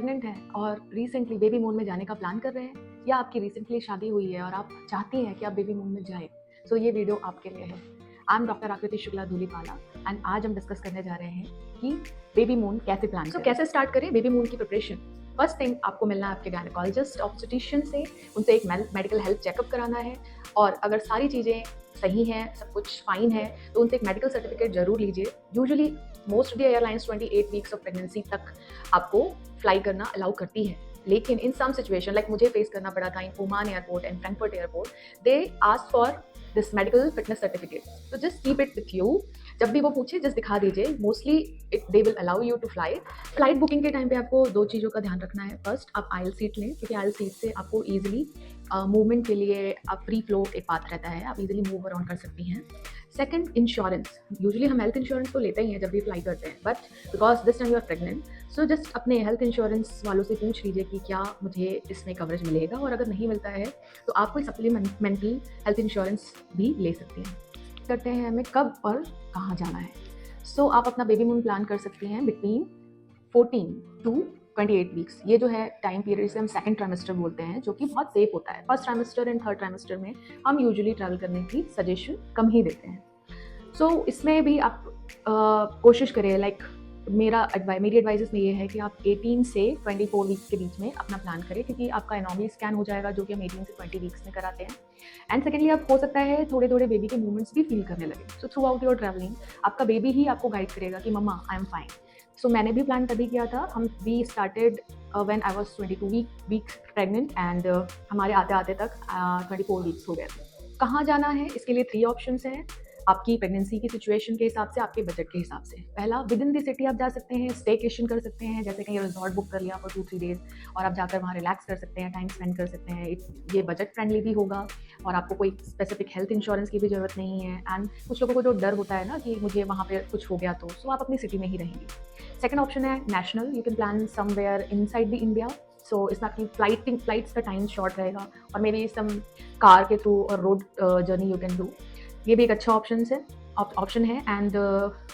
Pregnant हैं और recently baby moon में जाने का प्लान कर रहे हैं, या आपकी रिसेंटली शादी हुई है और आप चाहती हैं कि आप बेबी मून में जाएं, तो ये वीडियो आपके लिए है। आई एम डॉक्टर आकृति शुक्ला धूलीपाला एंड आज हम डिस्कस करने जा रहे हैं कि बेबी मून कैसे प्लान करें। कैसे स्टार्ट करें बेबी मून की प्रिपरेशन। फर्स्ट थिंग, आपको मिलना है आपके गायनेकोलॉजिस्ट ऑब्स्टेट्रिशियन से, उनसे एक मेडिकल हेल्थ चेकअप कराना है और अगर सारी चीज़ें सही हैं, सब कुछ फाइन है, तो उनसे एक मेडिकल सर्टिफिकेट जरूर लीजिए। Usually most of the airlines 28 weeks of pregnancy तक आपको फ्लाई करना अलाउ करती है, लेकिन इन सम सिचुएशन लाइक मुझे फेस करना पड़ा था in Oman airport and Frankfurt airport, they ask for this medical fitness certificate, तो just keep it with you. जब भी वो पूछे जस्ट दिखा दीजिए, mostly it they will allow you to fly. Flight booking के टाइम पे आपको दो चीज़ों का ध्यान रखना है। फर्स्ट, आप आयल सीट लें, क्योंकि आयल सीट से आपको ईजिली मूवमेंट के लिए आप फ्री फ्लो एक पाथ रहता है, आप इजीली मूव अराउंड कर सकती हैं। Second, insurance. यूजुअली हम हेल्थ इंश्योरेंस तो लेते ही हैं जब भी फ्लाई करते हैं, but because this time you are pregnant, so just अपने हेल्थ इंश्योरेंस वालों से पूछ लीजिए कि क्या मुझे इसमें कवरेज मिलेगा, और अगर नहीं मिलता है तो आप कोई सप्लीमेंटरी हेल्थ इंश्योरेंस भी ले सकते हैं। करते हैं हमें कब और कहाँ जाना है। सो आप अपना बेबी मून प्लान कर सकती हैं बिटवीन 14 टू 28 वीक्स। ये जो है टाइम पीरियड, इसे हम सेकंड ट्राइमेस्टर बोलते हैं, जो कि बहुत सेफ होता है। First trimester and third trimester में हम यूजुअली ट्रैवल करने की सजेशन कम ही देते हैं। सो इसमें भी आप कोशिश करें, लाइक मेरी एडवाइस में ये है कि आप 18 से 24 वीक्स के बीच में अपना प्लान करें, क्योंकि आपका एनॉमली स्कैन हो जाएगा जो कि हम 18 से 20 वीक्स में कराते हैं। एंड सेकेंडली, आप हो सकता है थोड़े थोड़े बेबी के मूवमेंट्स भी फील करने लगे। So through out your travelling आपका बेबी ही आपको गाइड करेगा कि मम्मा आई एम फाइन। सो मैंने भी प्लान तभी किया था। We started when I was 22 weeks pregnant and हमारे आते आते तक 24 वीक्स हो गए थे। कहाँ जाना है, इसके लिए 3 ऑप्शंस हैं, आपकी प्रेगनेंसी की सिचुएशन के हिसाब से, आपके बजट के हिसाब से। पहला, विद इन द सिटी आप जा सकते हैं, स्टेकेशन कर सकते हैं, जैसे कहीं रिजॉर्ट बुक कर लिया फॉर 2-3 डेज और आप जाकर वहाँ रिलैक्स कर सकते हैं, टाइम स्पेंड कर सकते हैं। ये बजट फ्रेंडली भी होगा और आपको कोई स्पेसिफिक हेल्थ इंश्योरेंस की भी जरूरत नहीं है। एंड कुछ लोगों को जो डर होता है ना कि मुझे वहाँ पे कुछ हो गया तो, सो आप अपनी सिटी में ही रहेंगे। सेकेंड ऑप्शन है national. You can plan somewhere inside the India. So इसमें आपकी फ्लाइट्स का टाइम शॉर्ट रहेगा और मे बी सम कार के थ्रू और road journey you can do. ये भी एक अच्छा ऑप्शन है। And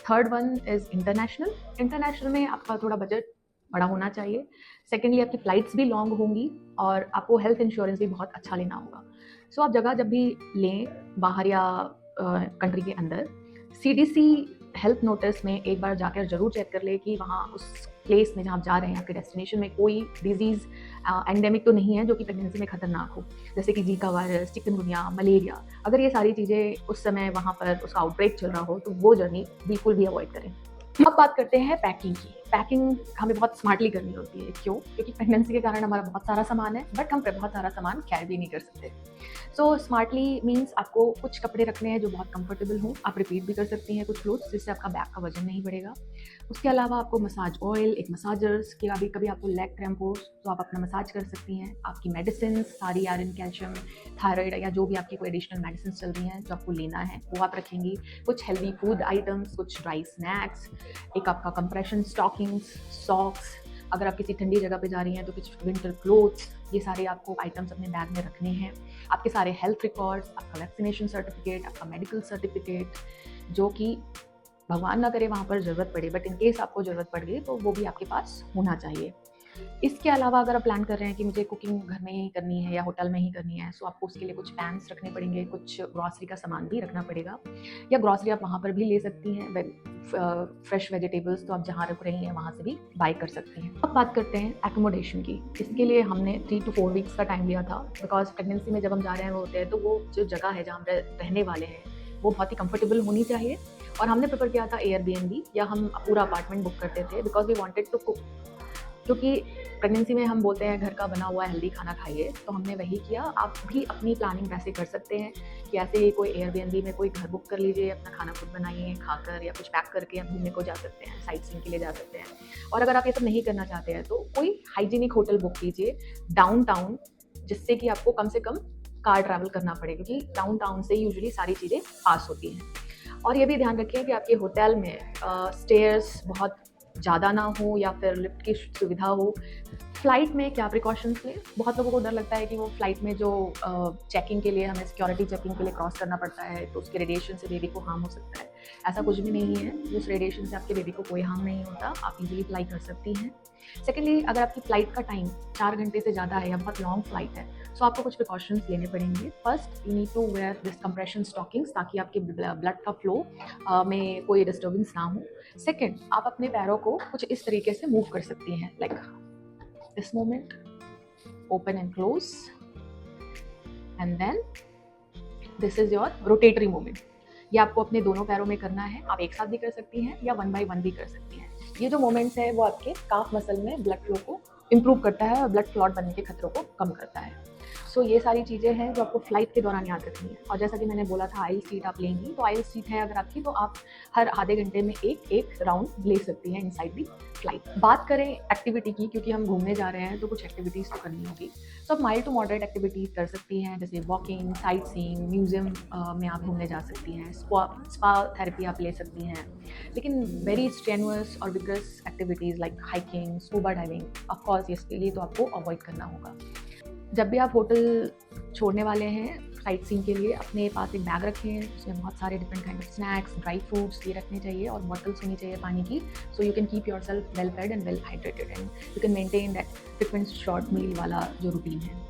third one is international. International में आपका थोड़ा बजट बड़ा होना चाहिए। सेकेंडली, आपकी फ़्लाइट्स भी लॉन्ग होंगी और आपको हेल्थ इंश्योरेंस भी बहुत अच्छा लेना होगा। सो आप जगह जब भी लें, बाहर या कंट्री के अंदर, CDC हेल्थ नोटिस में एक बार जाकर जरूर चेक कर ले कि वहाँ उस प्लेस में जहाँ आप जा रहे हैं, आपके डेस्टिनेशन में कोई डिजीज़ एंडेमिक तो नहीं है जो कि प्रेगनेंसी में खतरनाक हो, जैसे कि जीका वायरस, चिकनगुनिया, मलेरिया। अगर ये सारी चीज़ें उस समय वहाँ पर उसका आउटब्रेक चल रहा हो तो वो जर्नी बिल्कुल भी अवॉइड करें। अब बात करते हैं पैकिंग की। पैकिंग हमें बहुत स्मार्टली करनी होती है। क्यों? क्योंकि प्रेगनेंसी के कारण हमारा बहुत सारा सामान है, बट हम बहुत सारा सामान कैरी भी नहीं कर सकते। सो स्मार्टली मीन्स आपको कुछ कपड़े रखने हैं जो बहुत कंफर्टेबल हों। आप रिपीट भी कर सकती हैं कुछ क्लोथ्स, जिससे आपका बैग का वजन नहीं बढ़ेगा। उसके अलावा आपको मसाज ऑयल, एक मसाजर्स के, कभी आपको लेग क्रैम्प हो तो आप अपना मसाज कर सकती हैं। आपकी मेडिसिन सारी, आयरन, कैल्शियम, थायराइड या जो भी आपकी कोई एडिशनल मेडिसिन चल रही हैं जो आपको लेना है, वो आप रखेंगी। कुछ हेल्दी फूड आइटम्स, कुछ ड्राई स्नैक्स, एक आपका कंप्रेशन स्टॉकिंग्स, सॉक्स, अगर आप किसी ठंडी जगह पे जा रही हैं तो कुछ विंटर क्लोथ्स, ये सारे आपको आइटम्स अपने बैग में रखने हैं। आपके सारे हेल्थ रिकॉर्ड्स, आपका वैक्सीनेशन सर्टिफिकेट, आपका मेडिकल सर्टिफिकेट, जो कि भगवान ना करे वहाँ पर ज़रूरत पड़े, बट इन केस आपको ज़रूरत पड़ गई तो वो भी आपके पास होना चाहिए। इसके अलावा अगर आप प्लान कर रहे हैं कि मुझे कुकिंग घर में ही करनी है या होटल में ही करनी है, सो आपको उसके लिए कुछ पैन्स रखने पड़ेंगे, कुछ ग्रॉसरी का सामान भी रखना पड़ेगा, या ग्रॉसरी आप वहाँ पर भी ले सकती हैं। फ्रेश वेजिटेबल्स तो आप जहाँ रुक रही हैं वहाँ से भी बाय कर सकती हैं। अब बात करते हैं एकोमोडेशन की। इसके लिए हमने 3 to 4 वीक्स का टाइम लिया था, बिकॉज प्रेगनेंसी में जब हम जा रहे हैं होते हैं तो वो जो जगह है जहाँ हम रहने वाले हैं वो बहुत ही कंफर्टेबल होनी चाहिए। और हमने प्रेफर किया था एयरबीएनबी, या हम पूरा अपार्टमेंट बुक करते थे, because we wanted to cook. क्योंकि प्रेगनेंसी में हम बोलते हैं घर का बना हुआ हेल्दी खाना खाइए, तो हमने वही किया। आप भी अपनी प्लानिंग वैसे कर सकते हैं कि ऐसे ही कोई एयरबीएनबी में कोई घर बुक कर लीजिए, अपना खाना खुद बनाइए, खाकर या कुछ पैक करके आप घूमने को जा सकते हैं, साइट सीइंग के लिए जा सकते हैं। और अगर आप ये सब नहीं करना चाहते हैं तो कोई हाइजीनिक होटल बुक कीजिए डाउनटाउन, जिससे कि आपको कम से कम कार ट्रैवल करना पड़े, क्योंकि डाउनटाउन से यूजुअली सारी चीज़ें पास होती हैं। और ये भी ध्यान रखें कि आपके होटल में स्टेयर्स बहुत ज़्यादा ना हो या फिर लिफ्ट की सुविधा हो। फ़्लाइट में क्या प्रिकॉशंस लें? बहुत लोगों को डर लगता है कि वो फ़्लाइट में जो चेकिंग के लिए हमें सिक्योरिटी चेकिंग के लिए क्रॉस करना पड़ता है, तो उसके रेडिएशन से बेबी को हार्म हो सकता है। ऐसा कुछ भी नहीं है, उस रेडिएशन से आपके बेबी को कोई हार्म नहीं होता, आप ईज़िली फ्लाई कर सकती हैं। सेकेंडली, अगर आपकी फ़्लाइट का टाइम 4 घंटे से ज़्यादा है या बहुत लॉन्ग फ़्लाइट है, सो आपको कुछ प्रिकॉशंस लेने पड़ेंगे। First, you need to wear this compression stockings, ताकि आपके ब्लड का फ्लो में कोई डिस्टर्बेंस ना हो। सेकेंड, आप अपने पैरों को कुछ इस तरीके से मूव कर सकती हैं, like this movement, open and close, and then this is your rotatory movement. ये आपको अपने दोनों पैरों में करना है, आप एक साथ भी कर सकती हैं या 1 बाय 1 भी कर सकती हैं। ये जो मोमेंट्स है वो आपके काफ मसल में ब्लड फ्लो को इम्प्रूव करता है और ब्लड क्लॉट बनने के खतरों को कम करता है। सो ये सारी चीज़ें हैं जो आपको फ्लाइट के दौरान याद रखनी है। और जैसा कि मैंने बोला था, आइल सीट आप लेंगी, तो आइल सीट है अगर आपकी, तो आप हर आधे घंटे में एक राउंड ले सकती हैं इनसाइड दी फ्लाइट। बात करें एक्टिविटी की, क्योंकि हम घूमने जा रहे हैं तो कुछ एक्टिविटीज़ तो करनी होगी। सो आप माइल्ड टू मॉडरेट एक्टिविटीज़ कर सकती हैं, जैसे वॉकिंग, साइट सीइंग, म्यूजियम में आप घूमने जा सकती हैं, स्पा थेरेपी आप ले सकती हैं। लेकिन वेरी स्ट्रेनुअस और vigorous activities like hiking, scuba diving, of course इसके लिए तो आपको अवॉइड करना होगा। जब भी आप होटल छोड़ने वाले हैं साइट सीइंग के लिए, अपने पास एक बैग रखें, उसमें बहुत सारे different kind of snacks, dry fruits ये रखने चाहिए और बॉटल्स होनी चाहिए पानी की, so you can keep yourself well fed and well hydrated and you can maintain that frequent short meal वाला जो रूटीन है।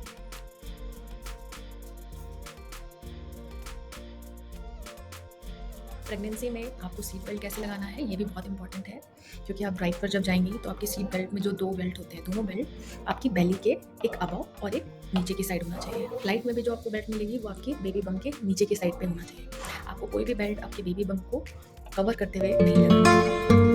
प्रेगनेंसी में आपको सीट बेल्ट कैसे लगाना है ये भी बहुत इंपॉर्टेंट है, क्योंकि आप ड्राइव पर जब जाएंगी तो आपकी सीट बेल्ट में जो 2 बेल्ट होते हैं, दोनों बेल्ट आपकी बेली के एक अबव और एक नीचे की साइड होना चाहिए। फ्लाइट में भी जो आपको बेल्ट मिलेगी वो आपकी बेबी बम्प के नीचे की साइड पे होना चाहिए। आपको कोई भी बेल्ट आपके बेबी बम्प को कवर करते हुए नहीं लगाना।